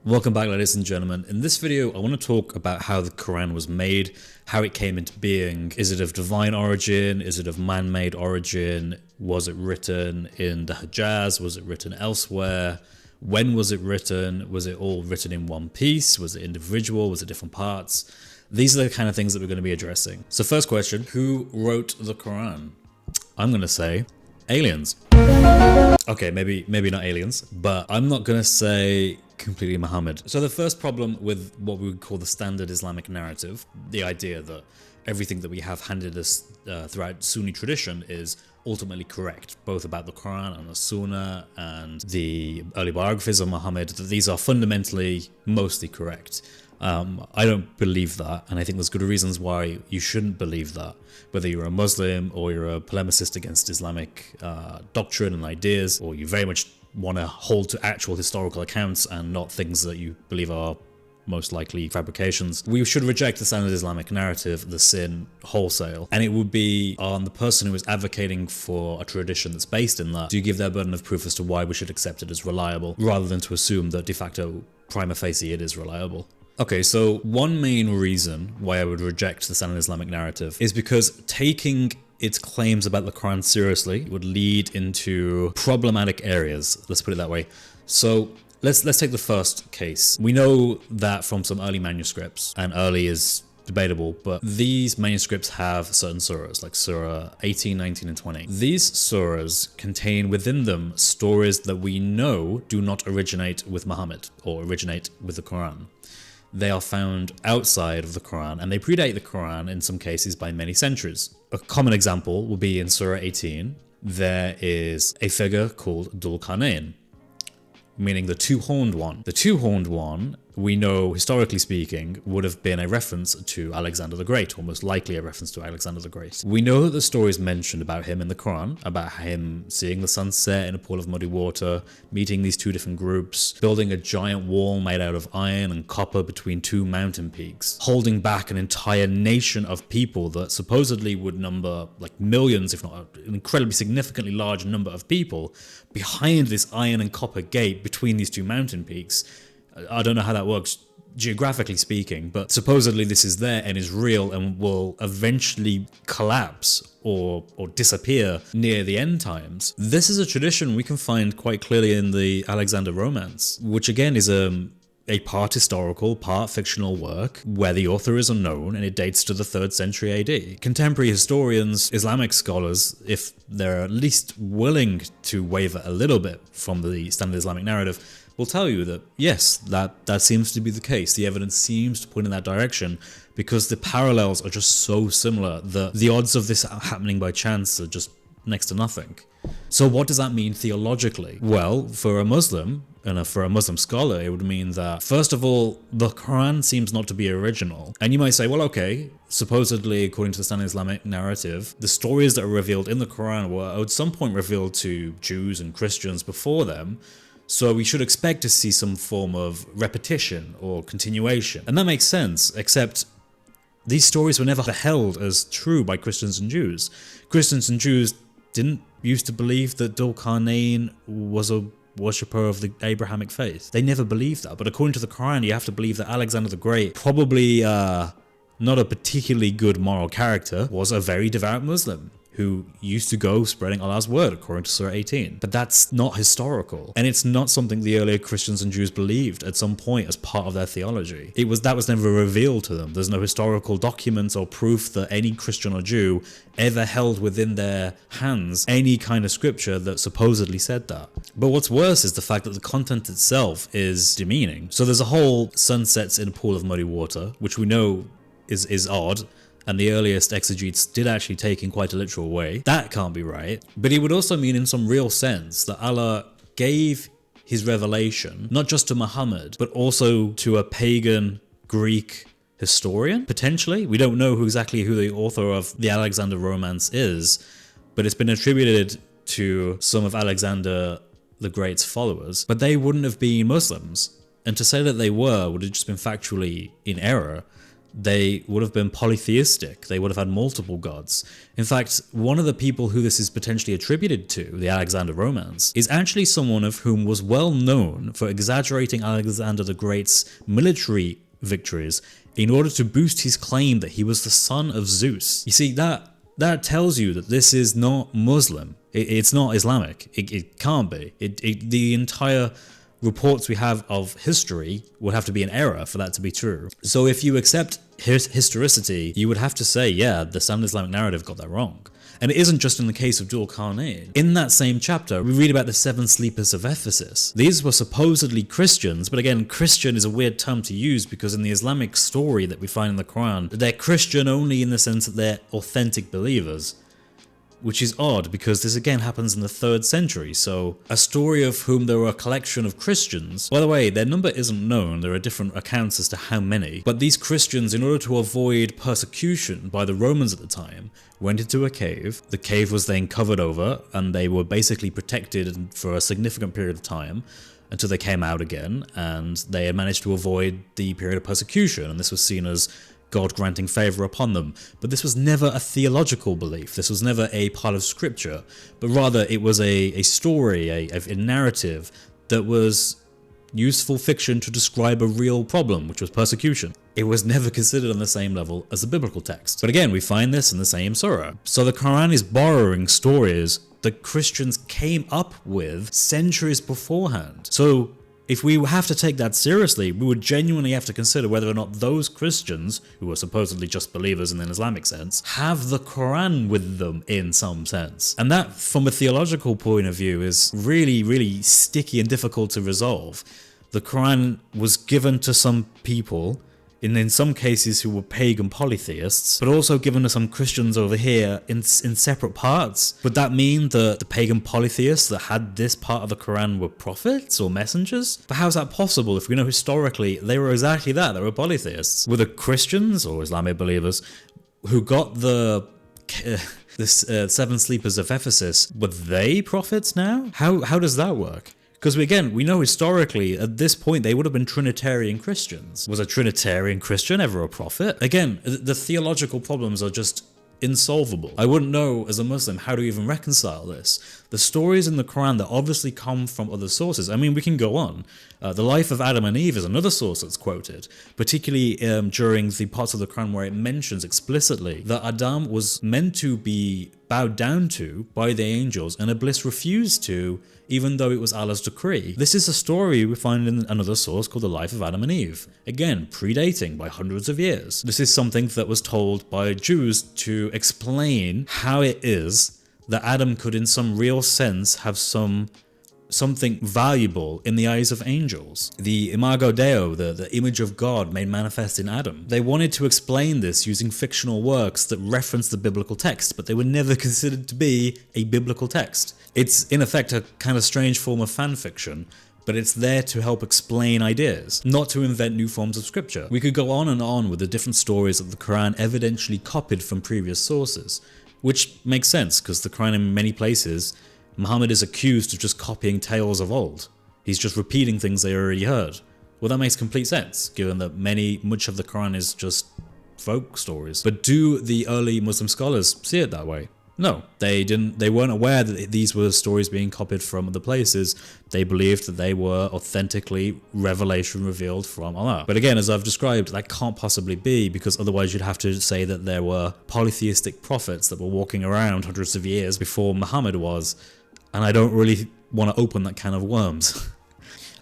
Welcome back, ladies and gentlemen. In this video, I want to talk about how the Quran was made, how it came into being. Is it of divine origin? Is it of man-made origin? Was it written in the Hajjaj? Was it written elsewhere? When was it written? Was it all written in one piece? Was it individual? Was it different parts? These are the kind of things that we're going to be addressing. So first question, who wrote the Quran? I'm going to say aliens. Okay, maybe not aliens, but I'm not going to say completely Muhammad. So the first problem with what we would call the Standard Islamic Narrative, the idea that everything that we have handed us throughout Sunni tradition is ultimately correct, both about the Quran and the Sunnah and the early biographies of Muhammad, that these are fundamentally mostly correct. I don't believe that, and I think there's good reasons why you shouldn't believe that, whether you're a Muslim or you're a polemicist against Islamic doctrine and ideas, or you very much want to hold to actual historical accounts and not things that you believe are most likely fabrications. We should reject the Standard Islamic Narrative, the sin, wholesale, and it would be on the person who is advocating for a tradition that's based in that to give their burden of proof as to why we should accept it as reliable, rather than to assume that de facto prima facie it is reliable. Okay, so one main reason why I would reject the Standard Islamic Narrative is because taking its claims about the Quran seriously would lead into problematic areas, let's put it that way. So let's take the first case. We know that from some early manuscripts, and early is debatable, but these manuscripts have certain surahs, like Surah 18, 19, and 20. These surahs contain within them stories that we know do not originate with Muhammad or originate with the Quran. They are found outside of the Quran, and they predate the Quran in some cases by many centuries. A common example will be in Surah 18. There is a figure called Abdul, meaning the two-horned one. The two-horned one, we know, historically speaking, would have been a reference to Alexander the Great, or most likely a reference to Alexander the Great. We know that the stories mentioned about him in the Quran, about him seeing the sun set in a pool of muddy water, meeting these two different groups, building a giant wall made out of iron and copper between two mountain peaks, holding back an entire nation of people that supposedly would number like millions, if not an incredibly significantly large number of people, behind this iron and copper gate between these two mountain peaks. I don't know how that works geographically speaking, but supposedly this is there and is real and will eventually collapse or disappear near the end times. This is a tradition we can find quite clearly in the Alexander Romance, which again is a part historical, part fictional work where the author is unknown, and it dates to the 3rd century AD. Contemporary historians, Islamic scholars, if they're at least willing to waver a little bit from the Standard Islamic Narrative, will tell you that yes, that seems to be the case. The evidence seems to point in that direction because the parallels are just so similar that the odds of this happening by chance are just next to nothing. So what does that mean theologically? Well, for a Muslim, and for a Muslim scholar, it would mean that, first of all, the Quran seems not to be original. And you might say, well, okay, supposedly, according to the Standard Islamic Narrative, the stories that are revealed in the Quran were at some point revealed to Jews and Christians before them, so we should expect to see some form of repetition or continuation. And that makes sense, except these stories were never held as true by Christians and Jews. Christians and Jews didn't used to believe that Dhul Qarnayn was a worshipper of the Abrahamic faith. They never believed that. But according to the Quran, you have to believe that Alexander the Great, probably not a particularly good moral character, was a very devout Muslim who used to go spreading Allah's word, according to Surah 18. But that's not historical. And it's not something the earlier Christians and Jews believed at some point as part of their theology. That was never revealed to them. There's no historical documents or proof that any Christian or Jew ever held within their hands any kind of scripture that supposedly said that. But what's worse is the fact that the content itself is demeaning. So there's a whole sun sets in a pool of muddy water, which we know is odd, and the earliest exegetes did actually take in quite a literal way. That can't be right. But it would also mean in some real sense that Allah gave his revelation not just to Muhammad, but also to a pagan Greek historian, potentially. We don't know exactly who the author of the Alexander Romance is, but it's been attributed to some of Alexander the Great's followers, but they wouldn't have been Muslims. And to say that they were would have just been factually in error. they would have been polytheistic. They would have had multiple gods. In fact, one of the people who this is potentially attributed to, the Alexander romance, is actually someone of whom was well known for exaggerating Alexander the Great's military victories in order to boost his claim that he was the son of Zeus. You see, that tells you that this is not Muslim. It's not Islamic. It can't be. The entire reports we have of history would have to be an error for that to be true. So if you accept historicity, you would have to say, yeah, the Standard Islamic Narrative got that wrong. And it isn't just in the case of Dhul Qarnayn. In that same chapter, we read about the 7 sleepers of Ephesus. These were supposedly Christians, but again, Christian is a weird term to use because in the Islamic story that we find in the Quran, they're Christian only in the sense that they're authentic believers. Which is odd because this again happens in the 3rd century, so a story of whom there were a collection of Christians. By the way, their number isn't known, there are different accounts as to how many, but these Christians, in order to avoid persecution by the Romans at the time, went into a cave. The cave was then covered over, and they were basically protected for a significant period of time until they came out again, and they had managed to avoid the period of persecution, and this was seen as God granting favour upon them. But this was never a theological belief. This was never a part of scripture, but rather it was a story, a narrative that was useful fiction to describe a real problem, which was persecution. It was never considered on the same level as the biblical text. But again, we find this in the same surah. So the Quran is borrowing stories that Christians came up with centuries beforehand. So if we have to take that seriously, we would genuinely have to consider whether or not those Christians, who are supposedly just believers in an Islamic sense, have the Quran with them in some sense. And that, from a theological point of view, is really, really sticky and difficult to resolve. The Quran was given to some people, in some cases who were pagan polytheists, but also given to some Christians over here in separate parts. Would that mean that the pagan polytheists that had this part of the Quran were prophets or messengers? But how's that possible if we know historically they were exactly that, they were polytheists? Were the Christians or Islamic believers who got the 7 sleepers of Ephesus, were they prophets now? How does that work? Because again, we know historically, at this point, they would have been Trinitarian Christians. Was a Trinitarian Christian ever a prophet? Again, the theological problems are just insolvable. I wouldn't know, as a Muslim, how to even reconcile this. The stories in the Quran that obviously come from other sources, I mean, we can go on. The life of Adam and Eve is another source that's quoted, particularly during the parts of the Quran where it mentions explicitly that Adam was meant to be bowed down to by the angels and Iblis refused to, even though it was Allah's decree. This is a story we find in another source called the life of Adam and Eve. Again, predating by hundreds of years. This is something that was told by Jews to explain how it is that Adam could in some real sense have something valuable in the eyes of angels. The imago Deo, the image of God made manifest in Adam. They wanted to explain this using fictional works that reference the biblical text, but they were never considered to be a biblical text. It's in effect a kind of strange form of fan fiction, but it's there to help explain ideas, not to invent new forms of scripture. We could go on and on with the different stories that the Quran evidentially copied from previous sources, which makes sense because the Quran in many places, Muhammad is accused of just copying tales of old. He's just repeating things they already heard. Well, that makes complete sense, given that much of the Quran is just folk stories. But do the early Muslim scholars see it that way? No, they didn't. They weren't aware that these were stories being copied from other places. They believed that they were authentically revelation revealed from Allah. But again, as I've described, that can't possibly be, because otherwise you'd have to say that there were polytheistic prophets that were walking around hundreds of years before Muhammad was. And I don't really want to open that can of worms.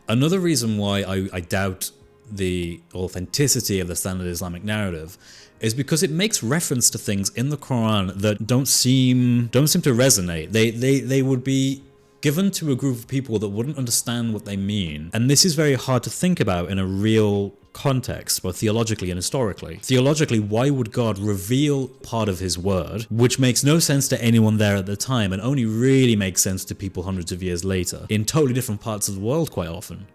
Another reason why I doubt the authenticity of the Standard Islamic Narrative is because it makes reference to things in the Quran that don't seem to resonate. They would be given to a group of people that wouldn't understand what they mean. And this is very hard to think about in a real context, both theologically and historically. Theologically, why would God reveal part of his word, which makes no sense to anyone there at the time and only really makes sense to people hundreds of years later, in totally different parts of the world quite often?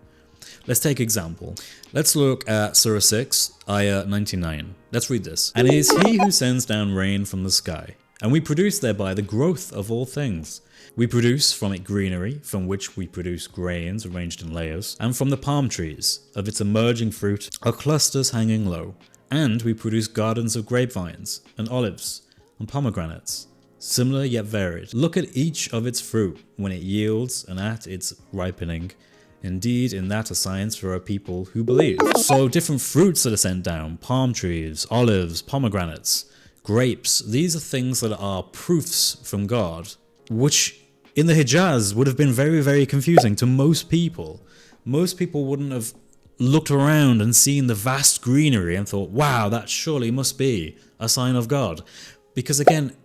Let's take example. Let's look at Surah 6, Ayah 99. Let's read this. And it is he who sends down rain from the sky, and we produce thereby the growth of all things. We produce from it greenery, from which we produce grains arranged in layers, and from the palm trees, of its emerging fruit, are clusters hanging low, And we produce gardens of grapevines and olives and pomegranates, similar yet varied. Look at each of its fruit when it yields and at its ripening. Indeed, in that a science for a people who believe. So different fruits that are sent down, palm trees, olives, pomegranates, grapes, these are things that are proofs from God, which in the Hijaz would have been very, very confusing to most people. Most people wouldn't have looked around and seen the vast greenery and thought, wow, that surely must be a sign of God. Because again,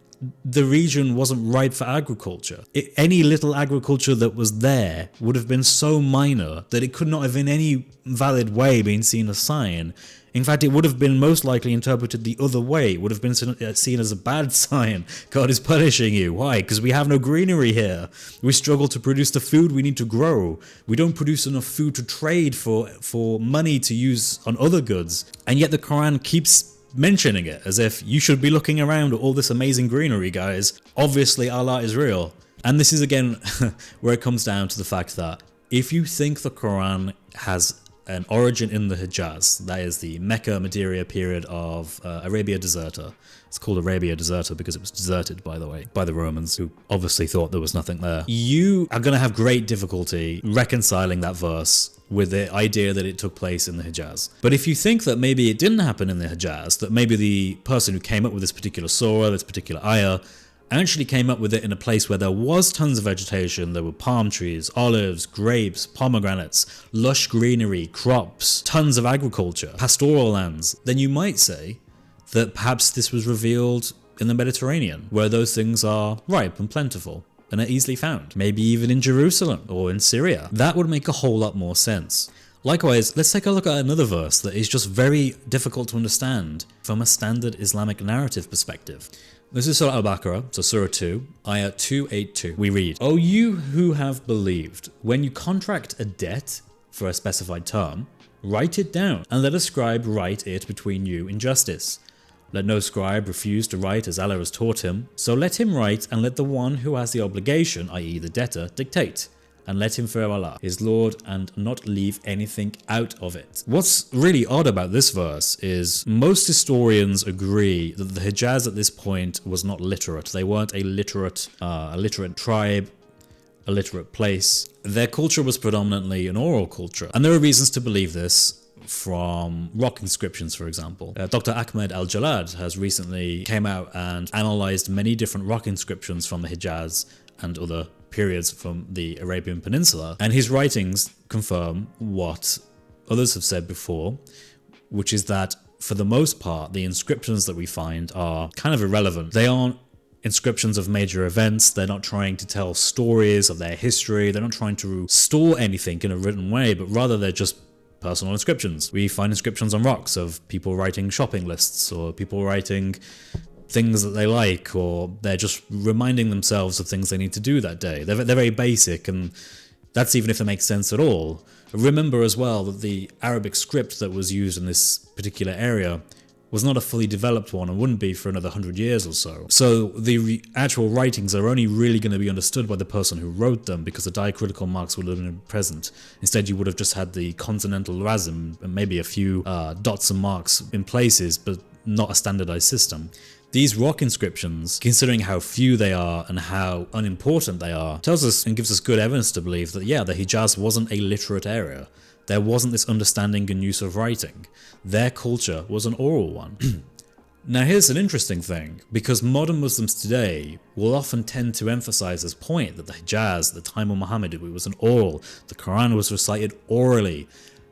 the region wasn't ripe for agriculture. Any little agriculture that was there would have been so minor that it could not have in any valid way been seen as a sign. In fact, it would have been most likely interpreted the other way. It would have been seen as a bad sign. God is punishing you. Why? Because we have no greenery here. We struggle to produce the food we need to grow. We don't produce enough food to trade for money to use on other goods. And yet the Quran keeps mentioning it as if you should be looking around at all this amazing greenery, guys. Obviously, Allah is real. And this is again where it comes down to the fact that if you think the Quran has an origin in the Hijaz, that is the Mecca Madeira period of Arabia Deserta. It's called Arabia Deserta because it was deserted, by the way, by the Romans, who obviously thought there was nothing there. You are going to have great difficulty reconciling that verse with the idea that it took place in the Hijaz. But if you think that maybe it didn't happen in the Hijaz, that maybe the person who came up with this particular surah, this particular ayah, actually came up with it in a place where there was tons of vegetation, there were palm trees, olives, grapes, pomegranates, lush greenery, crops, tons of agriculture, pastoral lands, then you might say that perhaps this was revealed in the Mediterranean, where those things are ripe and plentiful and are easily found. Maybe even in Jerusalem or in Syria. That would make a whole lot more sense. Likewise, let's take a look at another verse that is just very difficult to understand from a standard Islamic narrative perspective. This is Surah Al-Baqarah, so Surah 2, Ayah 282. We read, O you who have believed, when you contract a debt for a specified term, write it down, and let a scribe write it between you in justice. Let no scribe refuse to write as Allah has taught him, so let him write, and let the one who has the obligation, i.e. the debtor, dictate. And let him fear Allah, his Lord, and not leave anything out of it. What's really odd about this verse is most historians agree that the Hijaz at this point was not literate. They weren't a literate tribe, a literate place. Their culture was predominantly an oral culture. And there are reasons to believe this from rock inscriptions, for example. Dr. Ahmed Al-Jalad has recently came out and analyzed many different rock inscriptions from the Hijaz and other periods from the Arabian Peninsula, and his writings confirm what others have said before, which is that for the most part the inscriptions that we find are kind of irrelevant. They aren't inscriptions of major events, they're not trying to tell stories of their history, they're not trying to store anything in a written way, but rather they're just personal inscriptions. We find inscriptions on rocks of people writing shopping lists or people writing things that they like, or they're just reminding themselves of things they need to do that day. They're very basic, and that's even if it makes sense at all. Remember as well that the Arabic script that was used in this particular area was not a fully developed one and wouldn't be for another 100 years or so. So the actual writings are only really going to be understood by the person who wrote them, because the diacritical marks would have been present. Instead, you would have just had the consonantal razm and maybe a few dots and marks in places, but not a standardized system. These rock inscriptions, considering how few they are and how unimportant they are, tells us and gives us good evidence to believe that, yeah, the Hijaz wasn't a literate area. There wasn't this understanding and use of writing. Their culture was an oral one. Now here's an interesting thing, because modern Muslims today will often tend to emphasize this point that the Hijaz, at the time of Muhammad, it was an oral. The Quran was recited orally.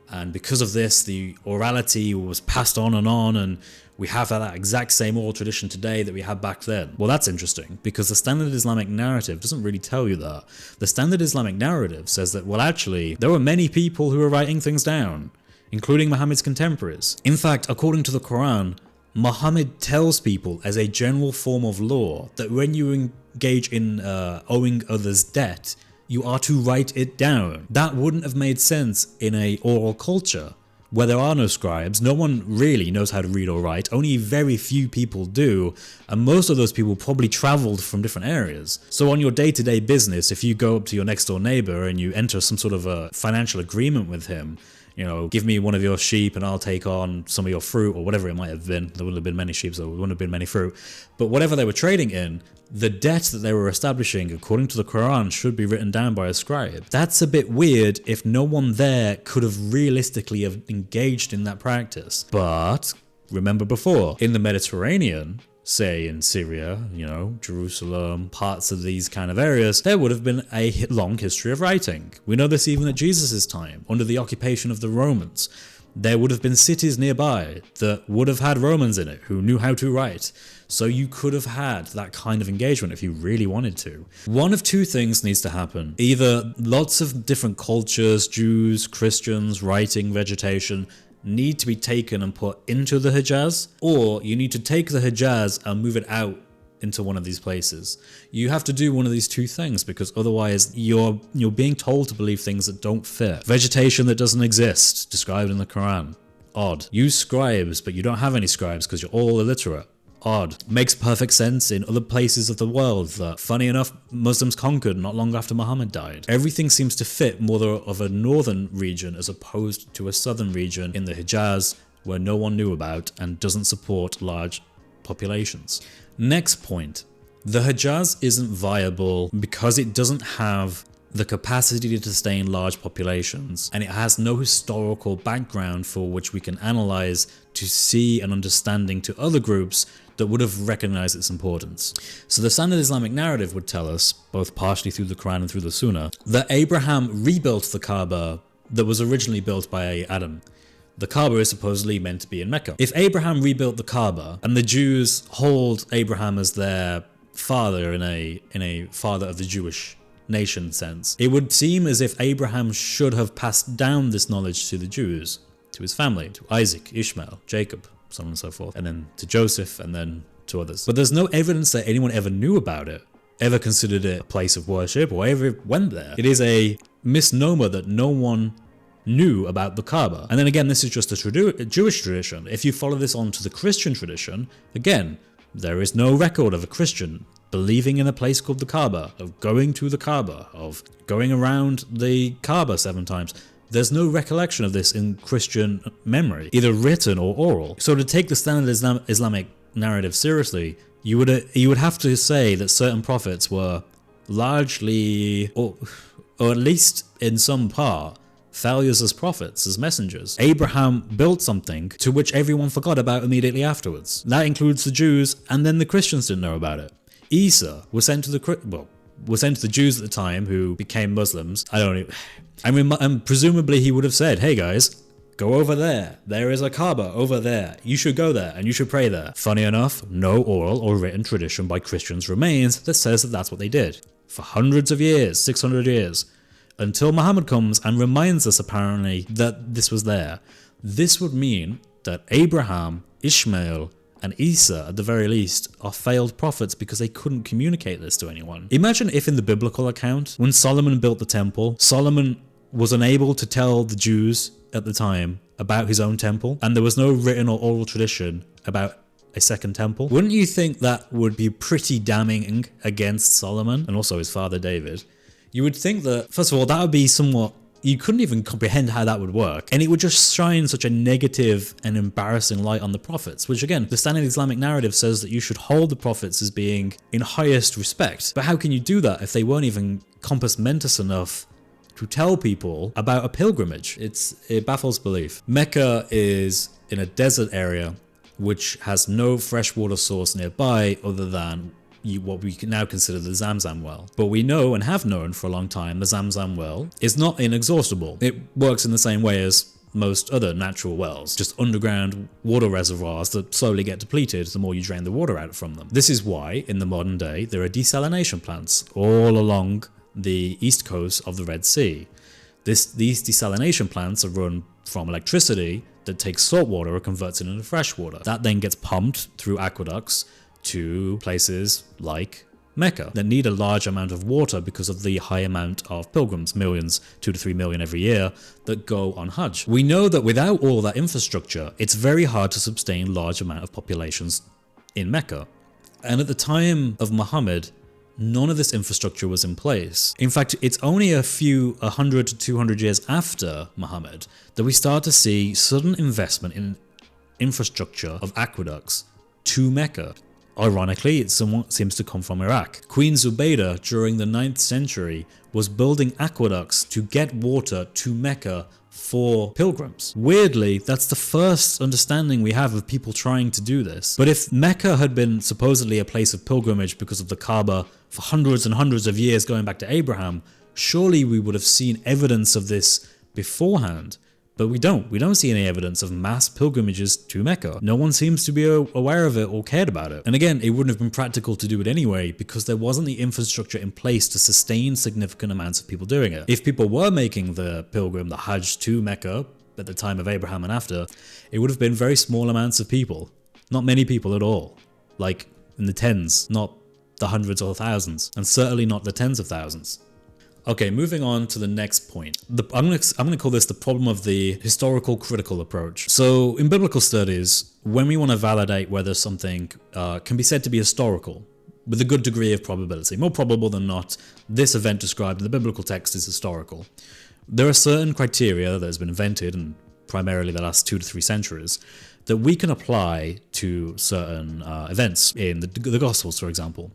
And because of this, the orality was passed on, and we have that exact same oral tradition today that we had back then. Well, that's interesting, because the Standard Islamic Narrative doesn't really tell you that. The Standard Islamic Narrative says that, well, actually, there were many people who were writing things down, including Muhammad's contemporaries. In fact, according to the Quran, Muhammad tells people as a general form of law that when you engage in owing others debt, you are to write it down. That wouldn't have made sense in a oral culture where there are no scribes. No one really knows how to read or write. Only very few people do, and most of those people probably traveled from different areas. So on your day-to-day business, if you go up to your next door neighbor and you enter some sort of a financial agreement with him, you know, give me one of your sheep and I'll take on some of your fruit, or whatever it might have been. There wouldn't have been many sheep, so there wouldn't have been many fruit. But whatever they were trading in, the debt that they were establishing, according to the Quran, should be written down by a scribe. That's a bit weird if no one there could have realistically have engaged in that practice. But remember before, in the Mediterranean, say in Syria, you know, Jerusalem, parts of these kind of areas, there would have been a long history of writing. We know this even at Jesus' time, under the occupation of the Romans. There would have been cities nearby that would have had Romans in it who knew how to write. So you could have had that kind of engagement if you really wanted to. One of two things needs to happen. Either lots of different cultures, Jews, Christians, writing, vegetation, need to be taken and put into the Hajjaj, or you need to take the Hajjaj and move it out into one of these places. You have to do one of these two things, because otherwise you're being told to believe things that don't fit. Vegetation that doesn't exist, described in the Quran. Odd. Use scribes, but you don't have any scribes because you're all illiterate. Odd. Makes perfect sense in other places of the world that, funny enough, Muslims conquered not long after Muhammad died. Everything seems to fit more of a northern region as opposed to a southern region in the Hijaz where no one knew about and doesn't support large populations. Next point. The Hijaz isn't viable because it doesn't have the capacity to sustain large populations, and it has no historical background for which we can analyze to see an understanding to other groups that would have recognized its importance. So the Standard Islamic Narrative would tell us, both partially through the Quran and through the Sunnah, that Abraham rebuilt the Kaaba that was originally built by Adam. The Kaaba is supposedly meant to be in Mecca. If Abraham rebuilt the Kaaba and the Jews hold Abraham as their father in a father of the Jewish nation sense, it would seem as if Abraham should have passed down this knowledge to the Jews, to his family, to Isaac, Ishmael, Jacob, so on and so forth, and then to Joseph, and then to others. But there's no evidence that anyone ever knew about it, ever considered it a place of worship, or ever went there. It is a misnomer that no one knew about the Kaaba. And then again, this is just a Jewish tradition. If you follow this on to the Christian tradition, again, there is no record of a Christian believing in a place called the Kaaba, of going to the Kaaba, of going around the Kaaba 7 times. There's no recollection of this in Christian memory, either written or oral. So to take the Standard Islamic Narrative seriously, you would have to say that certain prophets were largely, or at least in some part, failures as prophets, as messengers. Abraham built something to which everyone forgot about immediately afterwards. That includes the Jews, and then the Christians didn't know about it. Isa was sent to the Jews at the time who became Muslims. And presumably he would have said, hey guys, go over there. There is a Kaaba over there. You should go there and you should pray there. Funny enough, no oral or written tradition by Christians remains that says that that's what they did. For hundreds of years, 600 years. Until Muhammad comes and reminds us apparently that this was there. This would mean that Abraham, Ishmael, and Isa, at the very least, are failed prophets because they couldn't communicate this to anyone. Imagine if in the biblical account, when Solomon built the temple, Solomon was unable to tell the Jews at the time about his own temple, and there was no written or oral tradition about a second temple. Wouldn't you think that would be pretty damning against Solomon and also his father David? You would think that, first of all, that would be somewhat, you couldn't even comprehend how that would work. And it would just shine such a negative and embarrassing light on the prophets, which again, the Standard Islamic Narrative says that you should hold the prophets as being in highest respect. But how can you do that if they weren't even compass mentis enough to tell people about a pilgrimage? It baffles belief. Mecca is in a desert area which has no freshwater source nearby other than what we can now consider the Zamzam well. But we know and have known for a long time the Zamzam well is not inexhaustible. It works in the same way as most other natural wells, just underground water reservoirs that slowly get depleted the more you drain the water out from them. This is why, in the modern day, there are desalination plants all along the east coast of the Red Sea. These desalination plants are run from electricity that takes salt water and converts it into fresh water. That then gets pumped through aqueducts to places like Mecca that need a large amount of water because of the high amount of pilgrims, millions, 2 to 3 million every year, that go on Hajj. We know that without all that infrastructure, it's very hard to sustain large amount of populations in Mecca. And at the time of Muhammad, none of this infrastructure was in place. In fact, it's only a 100 to 200 years after Muhammad that we start to see sudden investment in infrastructure of aqueducts to Mecca. Ironically, it somewhat seems to come from Iraq. Queen Zubaydah during the 9th century was building aqueducts to get water to Mecca for pilgrims. Weirdly, that's the first understanding we have of people trying to do this. But if Mecca had been supposedly a place of pilgrimage because of the Kaaba for hundreds and hundreds of years going back to Abraham, surely we would have seen evidence of this beforehand. But we don't. We don't see any evidence of mass pilgrimages to Mecca. No one seems to be aware of it or cared about it. And again, it wouldn't have been practical to do it anyway because there wasn't the infrastructure in place to sustain significant amounts of people doing it. If people were making the pilgrim, the Hajj to Mecca at the time of Abraham and after, it would have been very small amounts of people. Not many people at all. Like in the tens, not the hundreds or thousands, and certainly not the tens of thousands. Okay, moving on to the next point. I'm going to call this the problem of the historical critical approach. So in biblical studies, when we want to validate whether something can be said to be historical, with a good degree of probability, more probable than not, this event described in the biblical text is historical. There are certain criteria that has been invented in primarily the last 2 to 3 centuries that we can apply to certain events in the Gospels, for example.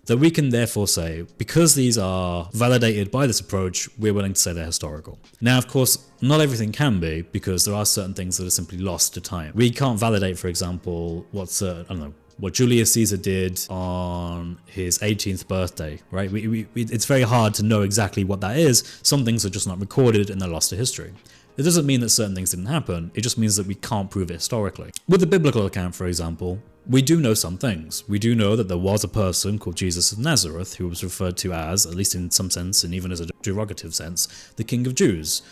That we can therefore say, because these are validated by this approach, we're willing to say they're historical. Now, of course, not everything can be, because there are certain things that are simply lost to time. We can't validate, for example, what Julius Caesar did on his 18th birthday, right? It's very hard to know exactly what that is. Some things are just not recorded and they're lost to history. It doesn't mean that certain things didn't happen, it just means that we can't prove it historically. With the biblical account, for example, we do know some things. We do know that there was a person called Jesus of Nazareth who was referred to as, at least in some sense and even as a derogative sense, the King of Jews.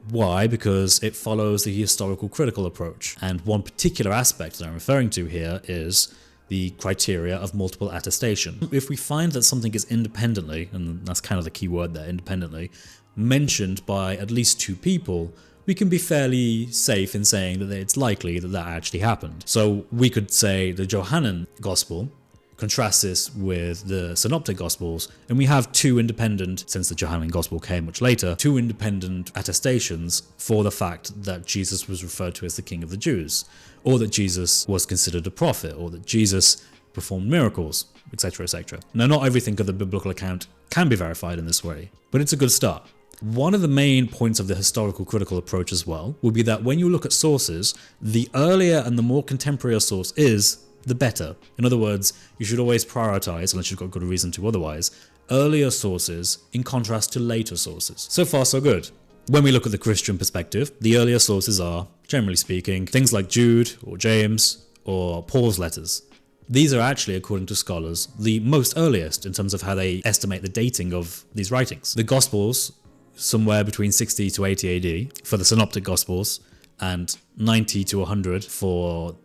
Why? Because it follows the historical critical approach. And one particular aspect that I'm referring to here is the criteria of multiple attestation. If we find that something is independently, and that's kind of the key word there, independently, mentioned by at least 2 people, we can be fairly safe in saying that it's likely that that actually happened. So we could say the Johannine Gospel, contrast this with the Synoptic Gospels, and we have 2 independent, since the Johannine Gospel came much later, 2 independent attestations for the fact that Jesus was referred to as the King of the Jews, or that Jesus was considered a prophet, or that Jesus performed miracles, etc., etc. Now, not everything of the biblical account can be verified in this way, but it's a good start. One of the main points of the historical critical approach as well would be that when you look at sources, the earlier and the more contemporary a source is, the better. In other words, you should always prioritize, unless you've got good reason to otherwise, earlier sources in contrast to later sources. So far, so good. When we look at the Christian perspective, the earlier sources are, generally speaking, things like Jude or James or Paul's letters. These are actually, according to scholars, the most earliest in terms of how they estimate the dating of these writings. The Gospels, somewhere between 60 to 80 AD for the Synoptic Gospels and 90 to 100 for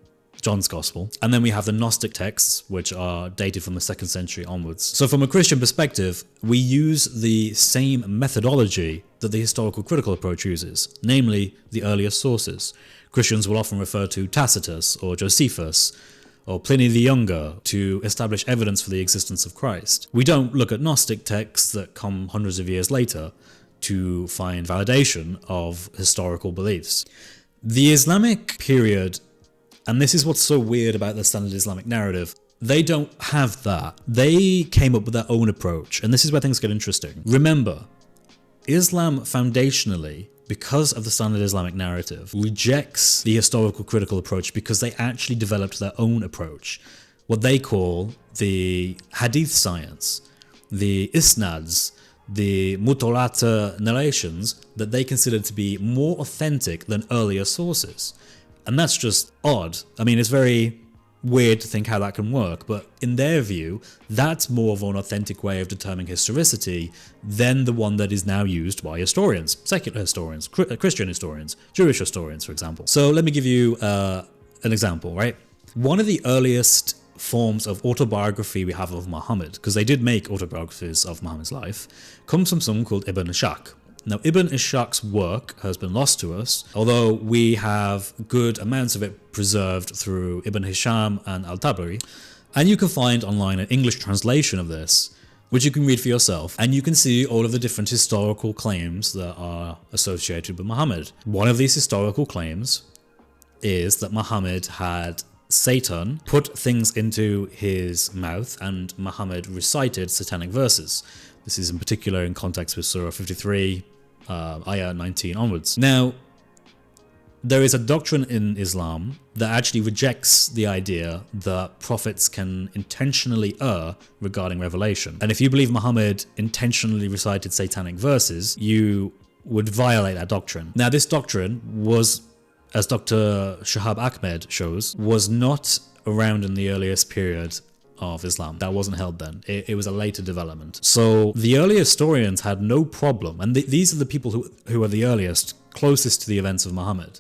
John's Gospel. And then we have the Gnostic texts, which are dated from the 2nd century onwards. So from a Christian perspective, we use the same methodology that the historical critical approach uses, namely the earliest sources. Christians will often refer to Tacitus or Josephus or Pliny the Younger to establish evidence for the existence of Christ. We don't look at Gnostic texts that come hundreds of years later to find validation of historical beliefs. The Islamic period, and this is what's so weird about the Standard Islamic Narrative, they don't have that. They came up with their own approach, and this is where things get interesting. Remember, Islam foundationally, because of the Standard Islamic Narrative, rejects the historical critical approach because they actually developed their own approach, what they call the Hadith science, the Isnads, the Mutawwatir narrations that they consider to be more authentic than earlier sources. And that's just odd. I mean, it's very weird to think how that can work, but in their view, that's more of an authentic way of determining historicity than the one that is now used by historians, secular historians, Christian historians, Jewish historians, for example. So let me give you an example, right? One of the earliest forms of autobiography we have of Muhammad, because they did make autobiographies of Muhammad's life, comes from someone called Ibn Ishaq. Now, Ibn Ishaq's work has been lost to us, although we have good amounts of it preserved through Ibn Hisham and Al-Tabari, and you can find online an English translation of this which you can read for yourself, and you can see all of the different historical claims that are associated with Muhammad. One of these historical claims is that Muhammad had Satan put things into his mouth and Muhammad recited satanic verses. This is in particular in context with Surah 53, ayah 19 onwards. Now, there is a doctrine in Islam that actually rejects the idea that prophets can intentionally err regarding revelation. And if you believe Muhammad intentionally recited satanic verses, you would violate that doctrine. Now, this doctrine was, as Dr. Shahab Ahmed shows, was not around in the earliest period of Islam. That wasn't held then. It was a later development. So the early historians had no problem, and these are the people who are the earliest, closest to the events of Muhammad,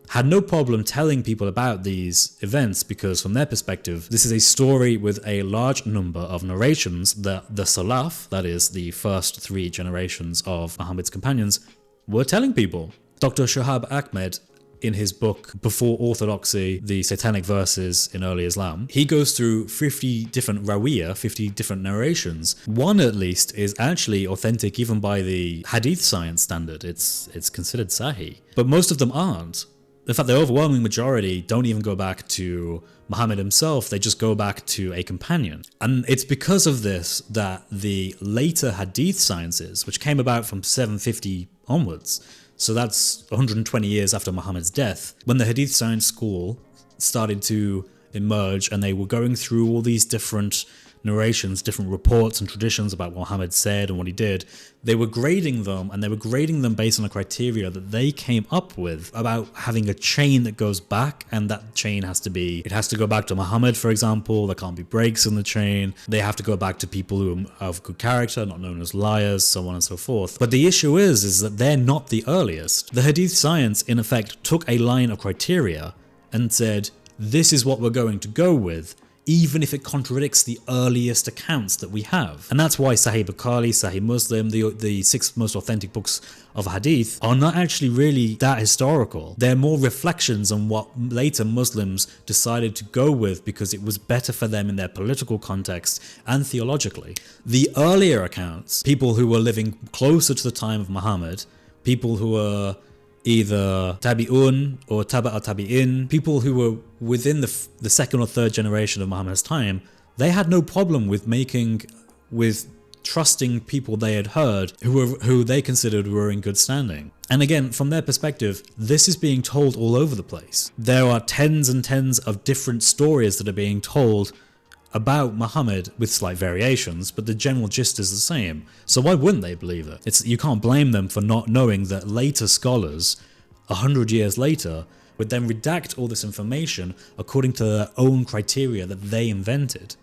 had no problem telling people about these events because from their perspective, this is a story with a large number of narrations that the Salaf, that is the first 3 generations of Muhammad's companions, were telling people. Dr. Shahab Ahmed, in his book Before Orthodoxy, the Satanic Verses in Early Islam, he goes through 50 different rawiyah, 50 different narrations. One at least is actually authentic even by the Hadith science standard. It's considered sahih. But most of them aren't. In fact, the overwhelming majority don't even go back to Muhammad himself, they just go back to a companion. And it's because of this that the later Hadith sciences, which came about from 750 onwards, so that's 120 years after Muhammad's death, when the Hadith science school started to emerge and they were going through all these different narrations, different reports and traditions about what Muhammad said and what he did, they were grading them, and they were grading them based on a criteria that they came up with about having a chain that goes back, and that chain has to go back to Muhammad, for example. There can't be breaks in the chain. They have to go back to people who are of good character, not known as liars, so on and so forth. But the issue is that they're not the earliest. The Hadith science, in effect, took a line of criteria and said, this is what we're going to go with, even if it contradicts the earliest accounts that we have. And that's why Sahih Bukhari, Sahih Muslim, the 6 most authentic books of Hadith are not actually really that historical. They're more reflections on what later Muslims decided to go with because it was better for them in their political context and theologically. The earlier accounts, people who were living closer to the time of Muhammad, people who were either tabi'un or taba'a tabi'in, people who were within the 2nd or 3rd generation of Muhammad's time, they had no problem with trusting people they had heard who they considered were in good standing. And again, from their perspective, this is being told all over the place. There are tens and tens of different stories that are being told about Muhammad with slight variations, but the general gist is the same. So why wouldn't they believe it? You can't blame them for not knowing that later scholars, 100 years later, would then redact all this information according to their own criteria that they invented.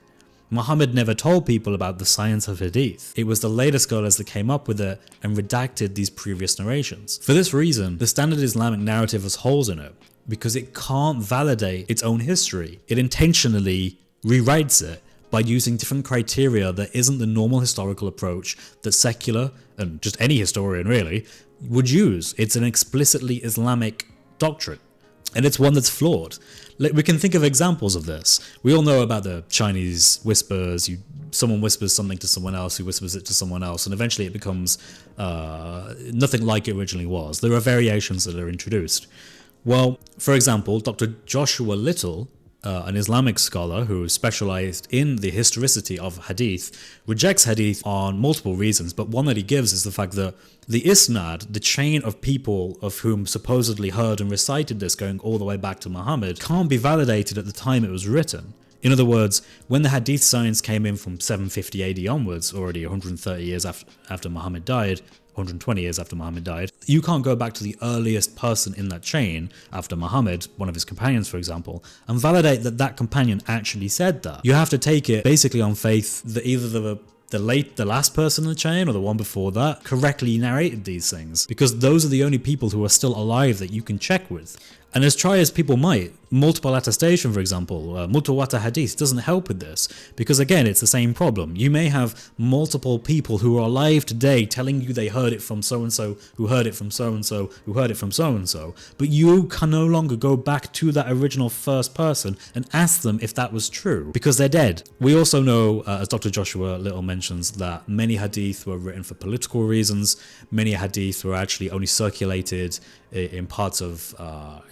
Muhammad never told people about the science of Hadith. It was the later scholars that came up with it and redacted these previous narrations. For this reason, the Standard Islamic Narrative has holes in it, because it can't validate its own history. It intentionally rewrites it by using different criteria that isn't the normal historical approach that secular, and just any historian really, would use. It's an explicitly Islamic doctrine, and it's one that's flawed. We can think of examples of this. We all know about the Chinese whispers. Someone whispers something to someone else who whispers it to someone else, and eventually it becomes nothing like it originally was. There are variations that are introduced. Well, for example, Dr. Joshua Little, an Islamic scholar who specialized in the historicity of Hadith, rejects Hadith on multiple reasons, but one that he gives is the fact that the isnad, the chain of people of whom supposedly heard and recited this going all the way back to Muhammad, can't be validated at the time it was written. In other words, when the Hadith science came in from 750 AD onwards, already 130 years after Muhammad died, 120 years after Muhammad died, you can't go back to the earliest person in that chain after Muhammad, one of his companions for example, and validate that that companion actually said that. You have to take it basically on faith that either the last person in the chain or the one before that correctly narrated these things, because those are the only people who are still alive that you can check with. And as try as people might, multiple attestation, for example, mutawatir hadith doesn't help with this, because again, it's the same problem. You may have multiple people who are alive today telling you they heard it from so-and-so, who heard it from so-and-so, who heard it from so-and-so, but you can no longer go back to that original first person and ask them if that was true, because they're dead. We also know, as Dr. Joshua Little mentions, that many hadith were written for political reasons. Many hadith were actually only circulated in parts of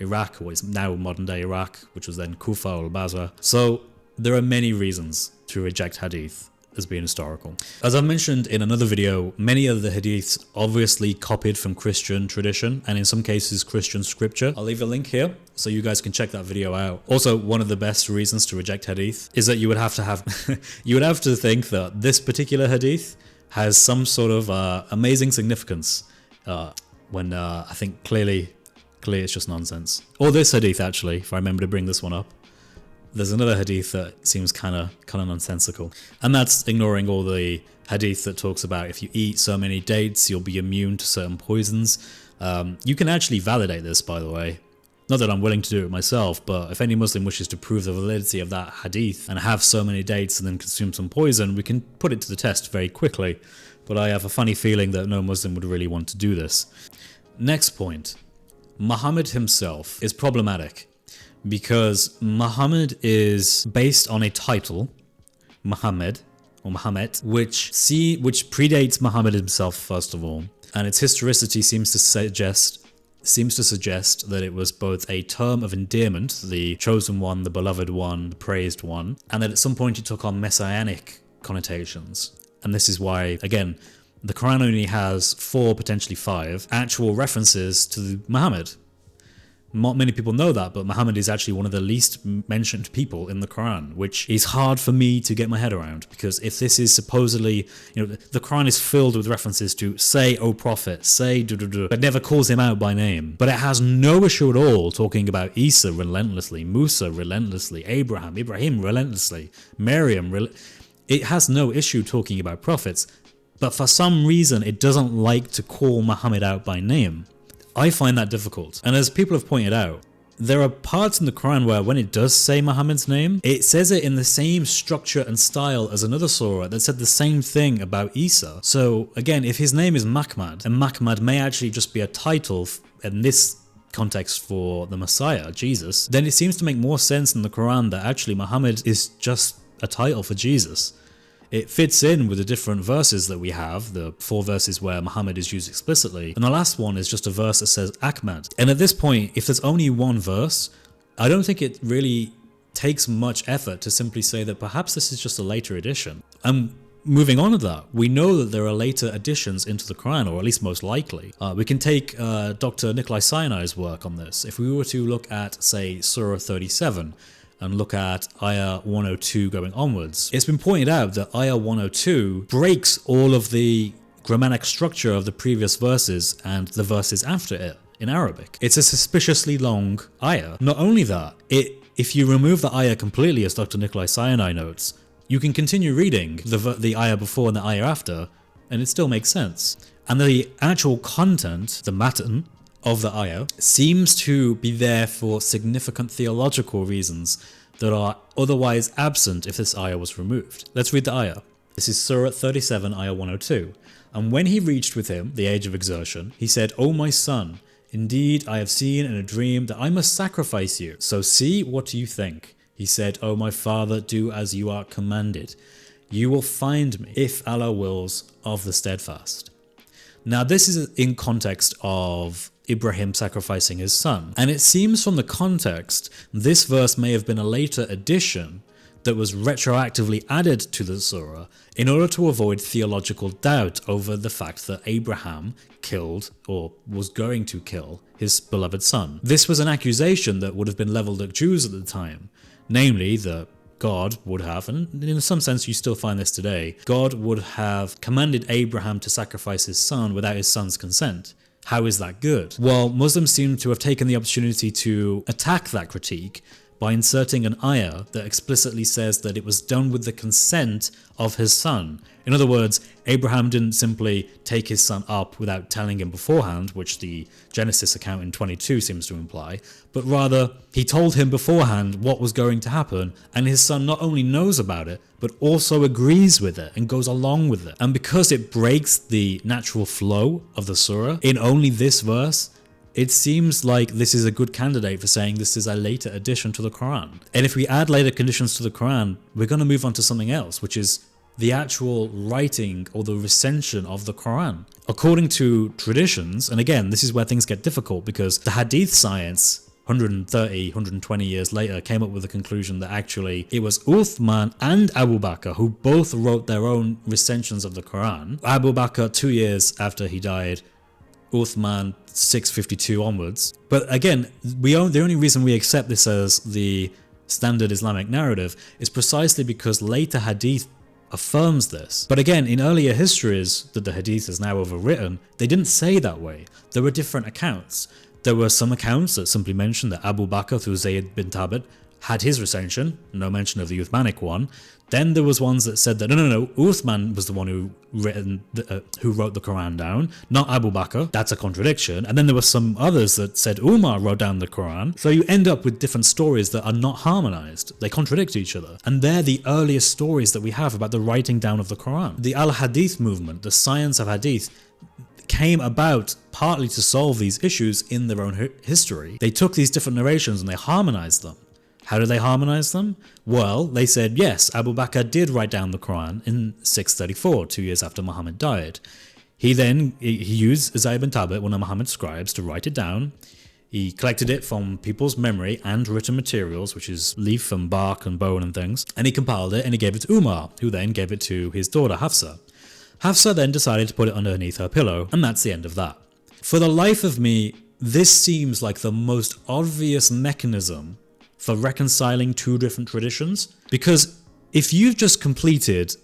Iraq, what is now modern day Iraq, which was then Kufa or Basra. So there are many reasons to reject hadith as being historical. As I mentioned in another video, many of the hadiths obviously copied from Christian tradition, and in some cases Christian scripture. I'll leave a link here so you guys can check that video out. Also, one of the best reasons to reject hadith is that you would have to think that this particular hadith has some sort of amazing significance, when I think clearly it's just nonsense. Or this hadith, actually, if I remember to bring this one up. There's another hadith that seems kind of nonsensical, and that's ignoring all the hadith that talks about if you eat so many dates, you'll be immune to certain poisons. You can actually validate this, by the way. Not that I'm willing to do it myself, but if any Muslim wishes to prove the validity of that hadith and have so many dates and then consume some poison, we can put it to the test very quickly. But I have a funny feeling that no Muslim would really want to do this. Next point. Muhammad himself is problematic, because Muhammad is based on a title, Muhammad, or Muhammad, which predates Muhammad himself, first of all, and its historicity seems to suggest that it was both a term of endearment, the chosen one, the beloved one, the praised one, and that at some point it took on messianic connotations. And this is why, again, the Quran only has 4, potentially 5, actual references to Muhammad. Not many people know that, but Muhammad is actually one of the least mentioned people in the Quran, which is hard for me to get my head around, because if this is supposedly, the Quran is filled with references to say, O Prophet, say, but never calls him out by name. But it has no issue at all talking about Isa relentlessly, Musa relentlessly, Ibrahim relentlessly, Maryam. It has no issue talking about prophets, but for some reason it doesn't like to call Muhammad out by name. I find that difficult. And as people have pointed out, there are parts in the Quran where when it does say Muhammad's name, it says it in the same structure and style as another surah that said the same thing about Isa. So again, if his name is Mahmad, and Mahmad may actually just be a title in this context for the Messiah, Jesus, then it seems to make more sense in the Quran that actually Muhammad is just a title for Jesus. It fits in with the different verses that we have, the 4 verses where Muhammad is used explicitly, and the last one is just a verse that says Ahmad. And at this point, if there's only one verse, I don't think it really takes much effort to simply say that perhaps this is just a later addition. And moving on to that, we know that there are later additions into the Quran, or at least most likely. We can take Dr. Nikolai Sinai's work on this. If we were to look at, say, Surah 37, and look at Ayah 102 going onwards, it's been pointed out that Ayah 102 breaks all of the grammatic structure of the previous verses and the verses after it in Arabic. It's a suspiciously long ayah. Not only that, if you remove the ayah completely, as Dr. Nikolai Sinai notes, you can continue reading the ayah before and the ayah after, and it still makes sense. And the actual content, the matan, of the ayah seems to be there for significant theological reasons that are otherwise absent if this ayah was removed. Let's read the ayah. This is Surah 37, ayah 102. And when he reached with him the age of exertion, he said, O my son, indeed I have seen in a dream that I must sacrifice you. So see, what do you think? He said, O my father, do as you are commanded. You will find me, if Allah wills, of the steadfast. Now this is in context of Ibrahim sacrificing his son. And it seems from the context, this verse may have been a later addition that was retroactively added to the surah in order to avoid theological doubt over the fact that Abraham killed, or was going to kill, his beloved son. This was an accusation that would have been leveled at Jews at the time, namely that God would have, and in some sense you still find this today, God would have commanded Abraham to sacrifice his son without his son's consent. How is that good? Well, Muslims seem to have taken the opportunity to attack that critique by inserting an ayah that explicitly says that it was done with the consent of his son. In other words, Abraham didn't simply take his son up without telling him beforehand, which the Genesis account in 22 seems to imply, but rather he told him beforehand what was going to happen, and his son not only knows about it, but also agrees with it and goes along with it. And because it breaks the natural flow of the surah in only this verse, it seems like this is a good candidate for saying this is a later addition to the Quran. And if we add later conditions to the Quran, we're going to move on to something else, which is the actual writing or the recension of the Quran. According to traditions, and again, this is where things get difficult because the Hadith science 130, 120 years later came up with the conclusion that actually it was Uthman and Abu Bakr who both wrote their own recensions of the Quran. Abu Bakr 2 years after he died, Uthman 652 onwards. But again, the only reason we accept this as the Standard Islamic Narrative is precisely because later Hadith affirms this. But again, in earlier histories that the Hadith is now overwritten, they didn't say that way. There were different accounts. There were some accounts that simply mentioned that Abu Bakr through Zayd bin Thabit had his recension, no mention of the Uthmanic one. Then there was ones that said that no, Uthman was the one who wrote the Quran down, not Abu Bakr. That's a contradiction. And then there were some others that said Umar wrote down the Quran. So you end up with different stories that are not harmonized. They contradict each other. And they're the earliest stories that we have about the writing down of the Quran. The Al-Hadith movement, the science of Hadith, came about partly to solve these issues in their own history. They took these different narrations and they harmonized them. How did they harmonize them? Well, they said, yes, Abu Bakr did write down the Quran in 634, 2 years after Muhammad died. He used Zayd bin Thabit, one of Muhammad's scribes, to write it down. He collected it from people's memory and written materials, which is leaf and bark and bone and things, and he compiled it and he gave it to Umar, who then gave it to his daughter Hafsa. Hafsa then decided to put it underneath her pillow, and that's the end of that. For the life of me, this seems like the most obvious mechanism for reconciling two different traditions, because if you've just completed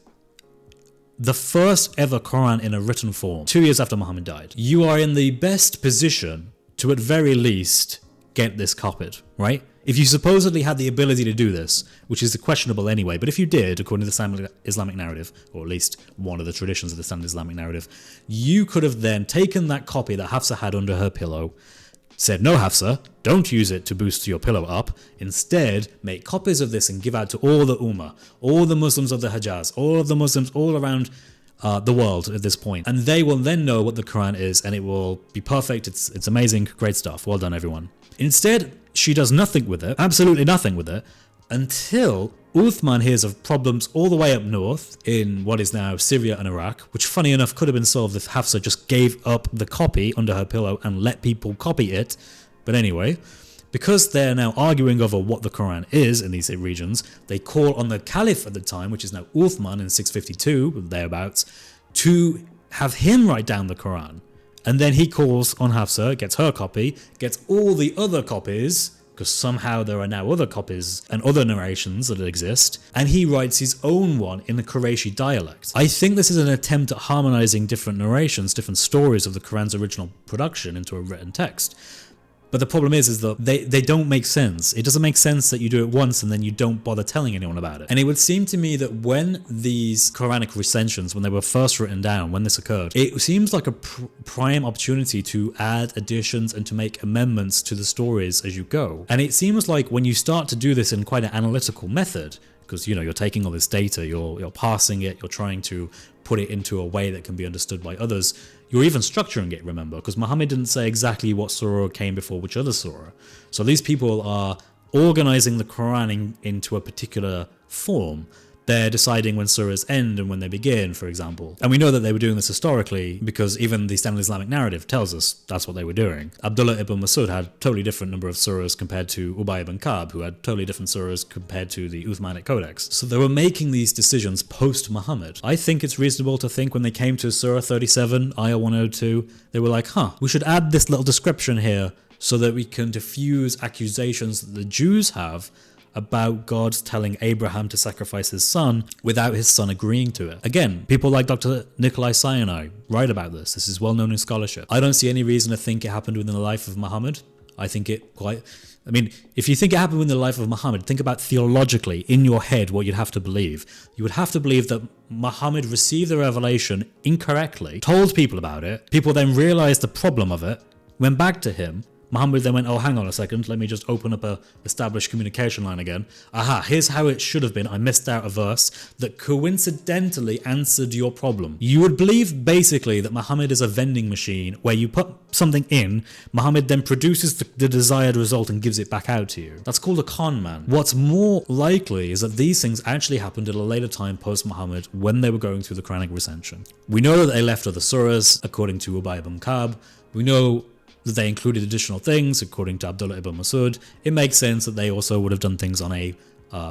the first ever Quran in a written form 2 years after Muhammad died, you are in the best position to at very least get this copied, right? If you supposedly had the ability to do this, which is questionable anyway, but if you did, according to the Standard Islamic Narrative, or at least one of the traditions of the Standard Islamic Narrative, you could have then taken that copy that Hafsa had under her pillow, said, no Hafsa, don't use it to boost your pillow up. Instead, make copies of this and give out to all the Ummah, all the Muslims of the Hajjaj, all of the Muslims all around the world at this point. And they will then know what the Quran is and it will be perfect. It's amazing, great stuff. Well done, everyone. Instead, she does nothing with it, absolutely nothing with it, until Uthman hears of problems all the way up north in what is now Syria and Iraq, which funny enough could have been solved if Hafsa just gave up the copy under her pillow and let people copy it. But anyway, because they're now arguing over what the Quran is in these regions, they call on the Caliph at the time, which is now Uthman in 652, thereabouts, to have him write down the Quran. And then he calls on Hafsa, gets her copy, gets all the other copies, because somehow there are now other copies and other narrations that exist, and he writes his own one in the Qurayshi dialect. I think this is an attempt at harmonizing different narrations, different stories of the Quran's original production into a written text. But the problem is that they don't make sense. It doesn't make sense that you do it once and then you don't bother telling anyone about it. And it would seem to me that when these Quranic recensions, when they were first written down, when this occurred, it seems like a prime opportunity to add additions and to make amendments to the stories as you go. And it seems like when you start to do this in quite an analytical method, because you're taking all this data, you're parsing it, you're trying to put it into a way that can be understood by others. You're even structuring it, remember, because Muhammad didn't say exactly what surah came before which other surah. So these people are organizing the Quran into a particular form. They're deciding when surahs end and when they begin, for example. And we know that they were doing this historically because even the Standard Islamic Narrative tells us that's what they were doing. Abdullah ibn Masud had a totally different number of surahs compared to Ubay ibn Ka'b, who had totally different surahs compared to the Uthmanic Codex. So they were making these decisions post-Muhammad. I think it's reasonable to think when they came to Surah 37, Ayah 102, they were like, we should add this little description here so that we can diffuse accusations that the Jews have about God telling Abraham to sacrifice his son without his son agreeing to it. Again, people like Dr. Nikolai Sinai write about this. This is well known in scholarship. I don't see any reason to think it happened within the life of Muhammad. I think it quite... I mean, if you think it happened in the life of Muhammad, think about theologically, in your head, what you'd have to believe. You would have to believe that Muhammad received the revelation incorrectly, told people about it, people then realized the problem of it, went back to him. Muhammad then went, oh, hang on a second, let me just open up a established communication line again. Aha, here's how it should have been. I missed out a verse that coincidentally answered your problem. You would believe basically that Muhammad is a vending machine where you put something in, Muhammad then produces the desired result and gives it back out to you. That's called a con man. What's more likely is that these things actually happened at a later time post-Muhammad when they were going through the Quranic recension. We know that they left other surahs, according to Ubay ibn Ka'b. We know that they included additional things, according to Abdullah ibn Masud. It makes sense that they also would have done things on a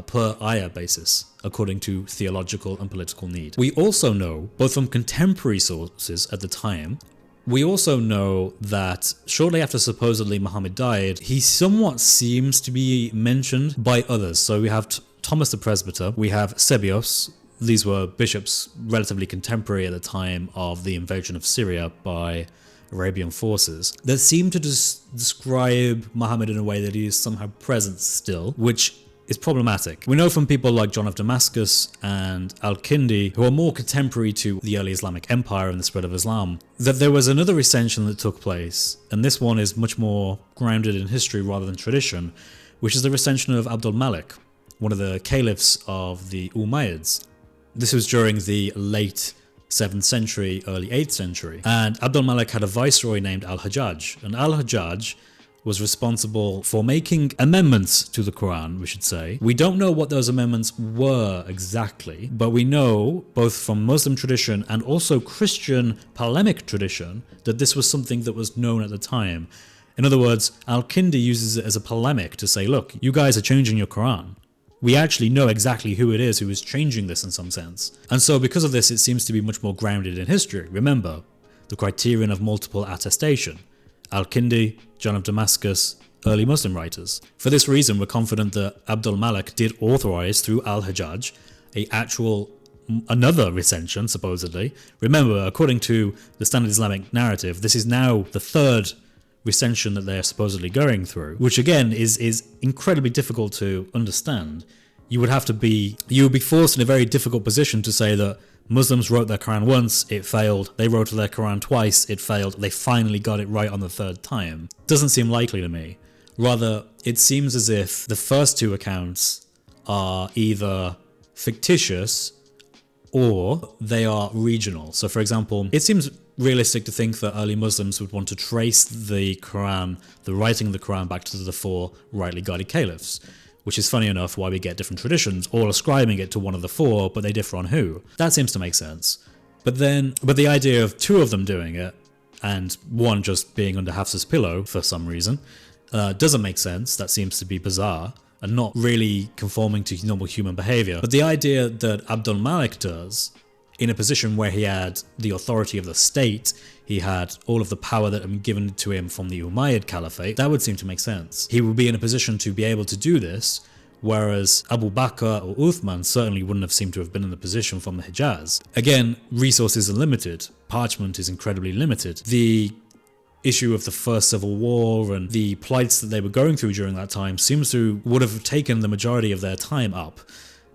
per ayah basis, according to theological and political need. We also know, both from contemporary sources at the time, we also know that shortly after supposedly Muhammad died, he somewhat seems to be mentioned by others. So we have Thomas the Presbyter, we have Sebios. These were bishops relatively contemporary at the time of the invasion of Syria by Arabian forces that seem to describe Muhammad in a way that he is somehow present still, which is problematic. We know from people like John of Damascus and Al-Kindi, who are more contemporary to the early Islamic Empire and the spread of Islam, that there was another recension that took place, and this one is much more grounded in history rather than tradition, which is the recension of Abdul Malik, one of the caliphs of the Umayyads. This was during the late 7th century, early 8th century. And Abdul Malik had a viceroy named Al-Hajjaj. And Al-Hajjaj was responsible for making amendments to the Quran, we should say. We don't know what those amendments were exactly, but we know, both from Muslim tradition and also Christian polemic tradition, that this was something that was known at the time. In other words, Al-Kindi uses it as a polemic to say, look, you guys are changing your Quran. We actually know exactly who it is who is changing this in some sense. And so because of this, it seems to be much more grounded in history. Remember, the criterion of multiple attestation. Al-Kindi, John of Damascus, early Muslim writers. For this reason, we're confident that Abdul Malik did authorize through Al-Hajjaj another recension, supposedly. Remember, according to the Standard Islamic Narrative, this is now the third recension that they're supposedly going through, which again is incredibly difficult to understand. You would be forced in a very difficult position to say that Muslims wrote their Quran once, it failed. They wrote their Quran twice, it failed. They finally got it right on the third time. Doesn't seem likely to me. Rather, it seems as if the first two accounts are either fictitious or they are regional. So for example, it seems realistic to think that early Muslims would want to trace the Quran, the writing of the Quran, back to the four rightly guided caliphs, which is funny enough why we get different traditions, all ascribing it to one of the four, but they differ on who. That seems to make sense. But the idea of two of them doing it, and one just being under Hafsa's pillow for some reason, doesn't make sense. That seems to be bizarre and not really conforming to normal human behavior. But the idea that Abdul Malik does, in a position where he had the authority of the state, he had all of the power that had been given to him from the Umayyad Caliphate, that would seem to make sense. He would be in a position to be able to do this, whereas Abu Bakr or Uthman certainly wouldn't have seemed to have been in the position from the Hijaz. Again, resources are limited. Parchment is incredibly limited. The issue of the First Civil War and the plights that they were going through during that time would have taken the majority of their time up.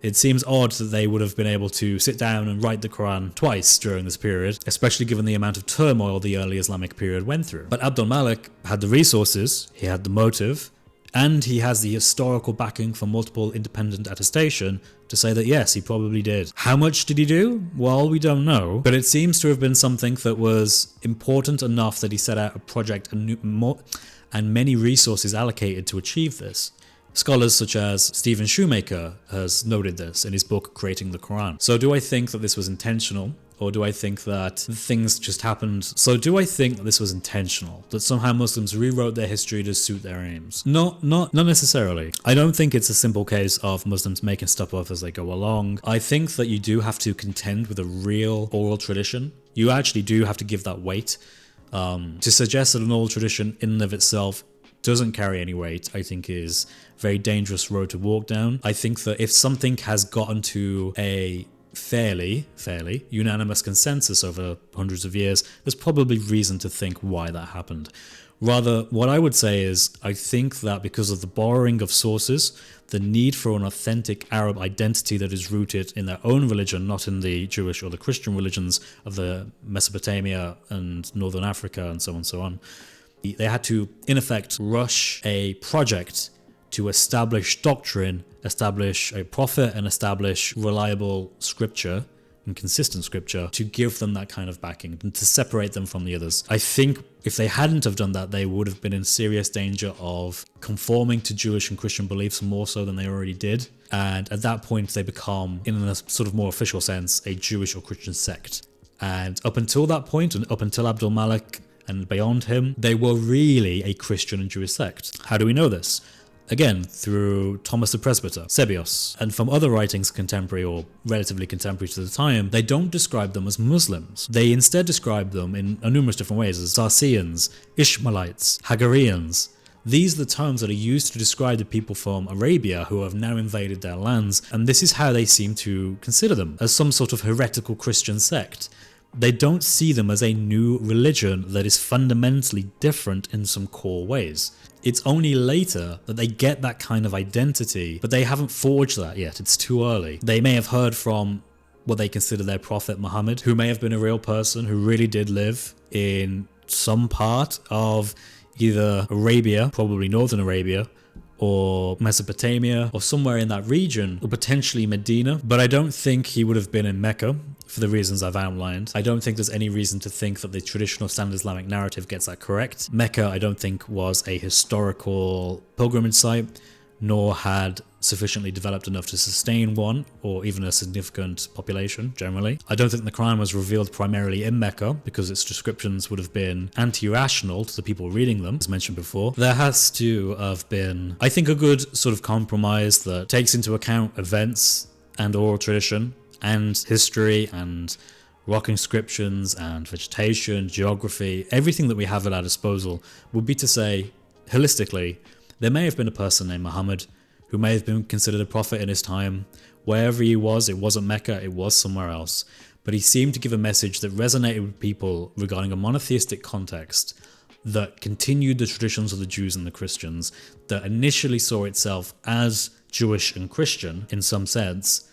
It seems odd that they would have been able to sit down and write the Quran twice during this period, especially given the amount of turmoil the early Islamic period went through. But Abdul Malik had the resources, he had the motive, and he has the historical backing from multiple independent attestation to say that yes, he probably did. How much did he do? Well, we don't know, but it seems to have been something that was important enough that he set out a project and many resources allocated to achieve this. Scholars such as Stephen Shoemaker has noted this in his book Creating the Quran. So do I think that this was intentional? Or do I think that things just happened? So do I think that this was intentional? That somehow Muslims rewrote their history to suit their aims? Not necessarily. I don't think it's a simple case of Muslims making stuff up as they go along. I think that you do have to contend with a real oral tradition. You actually do have to give that weight. To suggest that an oral tradition in and of itself doesn't carry any weight, I think is a very dangerous road to walk down. I think that if something has gotten to a fairly unanimous consensus over hundreds of years, there's probably reason to think why that happened. Rather, what I would say is, I think that because of the borrowing of sources, the need for an authentic Arab identity that is rooted in their own religion, not in the Jewish or the Christian religions of the Mesopotamia and Northern Africa and so on and so on, they had to, in effect, rush a project to establish doctrine, establish a prophet, and establish reliable scripture and consistent scripture to give them that kind of backing and to separate them from the others. I think if they hadn't have done that, they would have been in serious danger of conforming to Jewish and Christian beliefs more so than they already did. And at that point, they become, in a sort of more official sense, a Jewish or Christian sect. And up until that point, and up until Abdul Malik and beyond him, they were really a Christian and Jewish sect. How do we know this? Again, through Thomas the Presbyter, Sebios, and from other writings contemporary or relatively contemporary to the time, they don't describe them as Muslims. They instead describe them in numerous different ways as Sarseans, Ishmaelites, Hagarians. These are the terms that are used to describe the people from Arabia who have now invaded their lands, and this is how they seem to consider them, as some sort of heretical Christian sect. They don't see them as a new religion that is fundamentally different in some core ways. It's only later that they get that kind of identity, but they haven't forged that yet. It's too early. They may have heard from what they consider their prophet Muhammad, who may have been a real person who really did live in some part of either Arabia, probably northern Arabia, or Mesopotamia, or somewhere in that region, or potentially Medina. But I don't think he would have been in Mecca, for the reasons I've outlined. I don't think there's any reason to think that the traditional Standard Islamic narrative gets that correct. Mecca, I don't think, was a historical pilgrimage site, nor had sufficiently developed enough to sustain one, or even a significant population, generally. I don't think the Quran was revealed primarily in Mecca, because its descriptions would have been anti-rational to the people reading them, as mentioned before. There has to have been, I think, a good sort of compromise that takes into account events and oral tradition, and history, and rock inscriptions, and vegetation, geography, everything that we have at our disposal, would be to say, holistically, there may have been a person named Muhammad who may have been considered a prophet in his time. Wherever he was, it wasn't Mecca, it was somewhere else. But he seemed to give a message that resonated with people regarding a monotheistic context that continued the traditions of the Jews and the Christians, that initially saw itself as Jewish and Christian in some sense,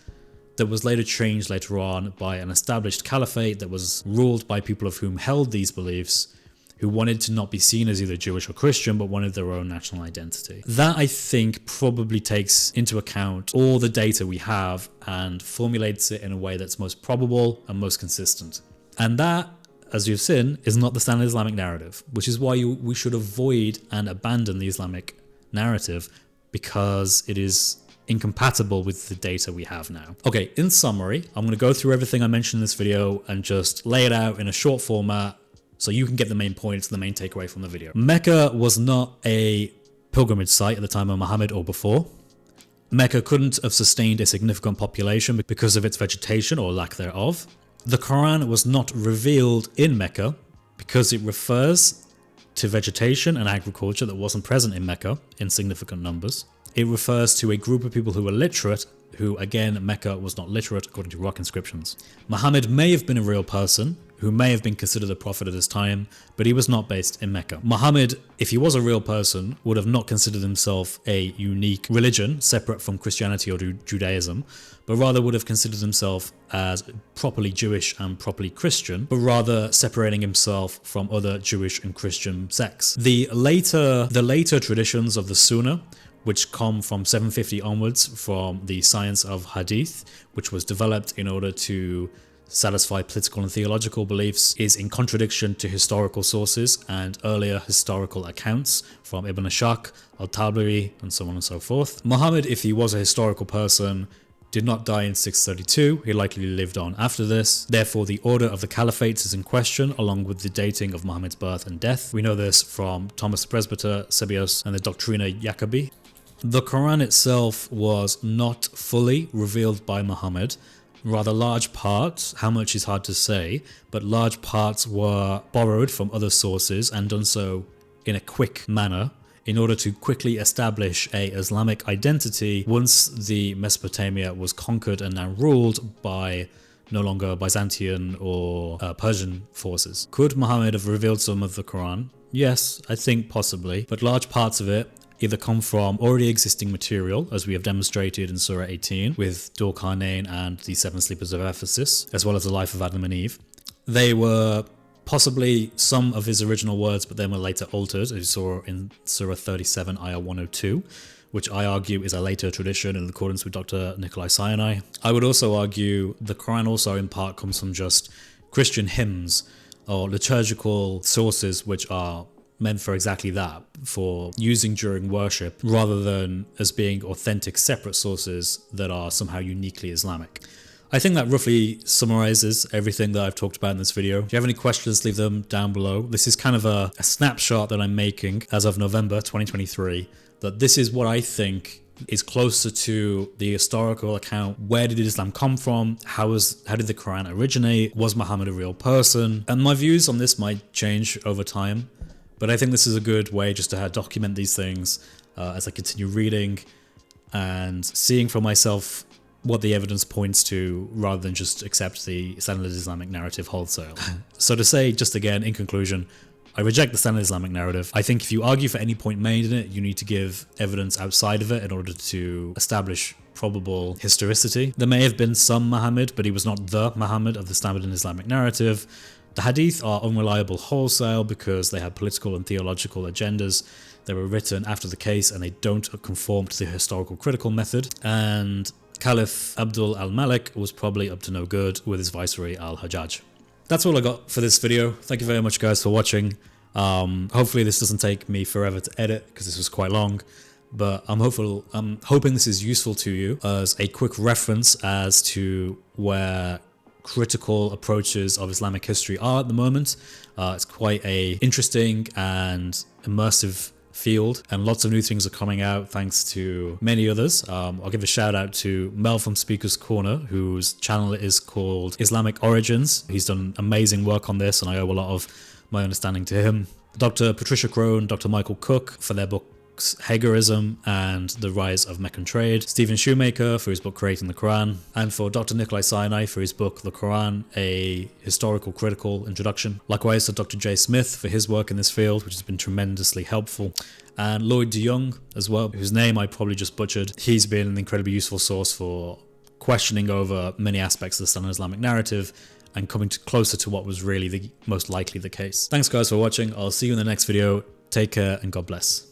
that was later changed later on by an established caliphate that was ruled by people of whom held these beliefs, who wanted to not be seen as either Jewish or Christian, but wanted their own national identity. That, I think, probably takes into account all the data we have and formulates it in a way that's most probable and most consistent. And that, as you've seen, is not the Standard Islamic narrative, which is why we should avoid and abandon the Islamic narrative, because it is incompatible with the data we have now. Okay, in summary, I'm going to go through everything I mentioned in this video and just lay it out in a short format so you can get the main points, the main takeaway from the video. Mecca was not a pilgrimage site at the time of Muhammad or before. Mecca couldn't have sustained a significant population because of its vegetation or lack thereof. The Quran was not revealed in Mecca because it refers to vegetation and agriculture that wasn't present in Mecca in significant numbers. It refers to a group of people who were literate, who, again, Mecca was not literate according to rock inscriptions. Muhammad may have been a real person, who may have been considered a prophet at his time, but he was not based in Mecca. Muhammad, if he was a real person, would have not considered himself a unique religion, separate from Christianity or Judaism, but rather would have considered himself as properly Jewish and properly Christian, but rather separating himself from other Jewish and Christian sects. The later traditions of the Sunnah, which come from 750 onwards from the science of Hadith, which was developed in order to satisfy political and theological beliefs, is in contradiction to historical sources and earlier historical accounts from Ibn Ashaq, al-Tabari, and so on and so forth. Muhammad, if he was a historical person, did not die in 632, he likely lived on after this. Therefore, the order of the caliphates is in question, along with the dating of Muhammad's birth and death. We know this from Thomas the Presbyter, Sebios, and the Doctrina Jacobi. The Quran itself was not fully revealed by Muhammad. Rather large parts, how much is hard to say, but large parts were borrowed from other sources and done so in a quick manner in order to quickly establish a Islamic identity once the Mesopotamia was conquered and now ruled by no longer Byzantine or Persian forces. Could Muhammad have revealed some of the Quran? Yes, I think possibly, but large parts of it either come from already existing material, as we have demonstrated in Surah 18 with Dur Qarnayn and the Seven Sleepers of Ephesus, as well as the life of Adam and Eve. They were possibly some of his original words, but then were later altered, as you saw in Surah 37, Ayah 102, which I argue is a later tradition in accordance with Dr. Nikolai Sinai. I would also argue the Quran also in part comes from just Christian hymns or liturgical sources which are meant for exactly that, for using during worship, rather than as being authentic separate sources that are somehow uniquely Islamic. I think that roughly summarizes everything that I've talked about in this video. If you have any questions, leave them down below. This is kind of a snapshot that I'm making as of November 2023, that this is what I think is closer to the historical account. Where did Islam come from? How did the Quran originate? Was Muhammad a real person? And my views on this might change over time, but I think this is a good way just to document these things as I continue reading and seeing for myself what the evidence points to, rather than just accept the Standard Islamic Narrative wholesale. So to say, just again, in conclusion, I reject the Standard Islamic Narrative. I think if you argue for any point made in it, you need to give evidence outside of it in order to establish probable historicity. There may have been some Muhammad, but he was not the Muhammad of the Standard Islamic Narrative. The Hadith are unreliable wholesale because they have political and theological agendas. They were written after the case and they don't conform to the historical critical method. And Caliph Abdul al-Malik was probably up to no good with his viceroy al-Hajjaj. That's all I got for this video. Thank you very much guys for watching. Hopefully this doesn't take me forever to edit because this was quite long, but I'm hoping this is useful to you as a quick reference as to where critical approaches of Islamic history are at the moment. It's quite a interesting and immersive field, and lots of new things are coming out thanks to many others. I'll give a shout out to Mel from Speaker's Corner, whose channel is called Islamic Origins. He's done amazing work on this and I owe a lot of my understanding to him. Dr. Patricia Crone, Dr. Michael Cook for their books Hagerism and the Rise of Meccan Trade, Stephen Shoemaker for his book Creating the Quran, and for Dr. Nikolai Sinai for his book The Quran, a historical critical introduction. Likewise to Dr. J. Smith for his work in this field, which has been tremendously helpful, and Lloyd de Jong as well, whose name I probably just butchered. He's been an incredibly useful source for questioning over many aspects of the Standard Islamic Narrative and coming closer to what was really the most likely the case. Thanks guys for watching. I'll see you in the next video. Take care and God bless.